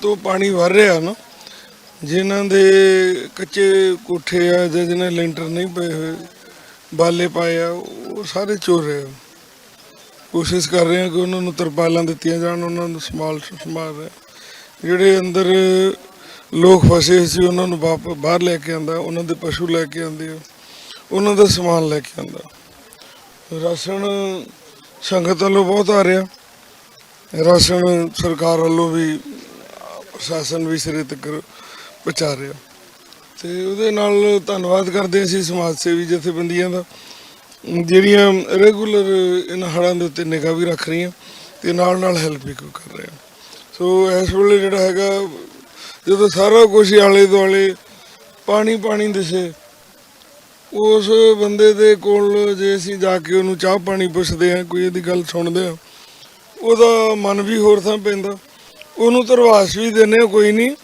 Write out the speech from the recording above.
ਤੋਂ ਪਾਣੀ ਵਰ ਰਿਹਾ ਨਾ, ਜਿਨ੍ਹਾਂ ਦੇ ਕੱਚੇ ਕੋਠੇ ਆ ਜਾਂ ਜਿਨ੍ਹਾਂ ਦੇ ਲੈਂਟਰ ਨਹੀਂ ਪਏ ਹੋਏ, ਬਾਲੇ ਪਾਏ ਆ, ਉਹ ਸਾਰੇ ਚੋਰ ਰਹੇ ਆ। ਕੋਸ਼ਿਸ਼ ਕਰ ਰਹੇ ਆ ਕਿ ਉਹਨਾਂ ਨੂੰ ਤਰਪਾਲਾਂ ਦਿੱਤੀਆਂ ਜਾਣ, ਉਹਨਾਂ ਨੂੰ ਸੰਭਾਲ ਰਹੇ। ਜਿਹੜੇ ਅੰਦਰ ਲੋਕ ਫਸੇ ਸੀ ਉਹਨਾਂ ਨੂੰ ਬਾਹਰ ਲੈ ਕੇ ਆਂਦਾ, ਉਹਨਾਂ ਦੇ ਪਸ਼ੂ ਲੈ ਕੇ ਆਉਂਦੇ ਆ, ਉਹਨਾਂ ਦਾ ਸਮਾਨ ਲੈ ਕੇ ਆਂਦਾ। ਰਾਸ਼ਨ ਸੰਗਤ ਵੱਲੋਂ ਬਹੁਤ ਆ ਰਿਹਾ, ਰਾਸ਼ਨ ਸਰਕਾਰ ਵੱਲੋਂ ਵੀ, ਪ੍ਰਸ਼ਾਸਨ ਵੀ ਸਿਰੇ ਤੱਕ ਪਹੁੰਚਾ ਰਿਹਾ। ਤੇ ਉਹਦੇ ਨਾਲ ਧੰਨਵਾਦ ਕਰਦੇ ਅਸੀਂ ਸਮਾਜ ਸੇਵੀ ਜਥੇਬੰਦੀਆਂ ਦਾ, ਜਿਹੜੀਆਂ ਰੈਗੂਲਰ ਇਹਨਾਂ ਹੜ੍ਹਾਂ ਦੇ ਉੱਤੇ ਨਿਗਾਹ ਵੀ ਰੱਖ ਰਹੀਆਂ ਤੇ ਨਾਲ ਨਾਲ ਹੈਲਪ ਵੀ ਕਰ ਰਹੇ ਆ। ਸੋ ਇਸ ਵੇਲੇ ਜਿਹੜਾ ਹੈਗਾ, ਜਦੋਂ ਸਾਰਾ ਕੁਛ ਆਲੇ ਦੁਆਲੇ ਪਾਣੀ ਪਾਣੀ ਦਿਸੇ, ਉਸ ਬੰਦੇ ਦੇ ਕੋਲ ਜੇ ਅਸੀਂ ਜਾ ਕੇ ਉਹਨੂੰ ਚਾਹ ਪਾਣੀ ਪੁੱਛਦੇ ਹਾਂ, ਕੋਈ ਇਹਦੀ ਗੱਲ ਸੁਣਦੇ ਹਾਂ, ਉਹਦਾ ਮਨ ਵੀ ਹੋਰ ਥਾਂ ਪੈਂਦਾ। ਉਹਨੂੰ ਧਰਵਾਸ ਵੀ ਦਿੰਦੇ ਹਾਂ, ਕੋਈ ਨਹੀਂ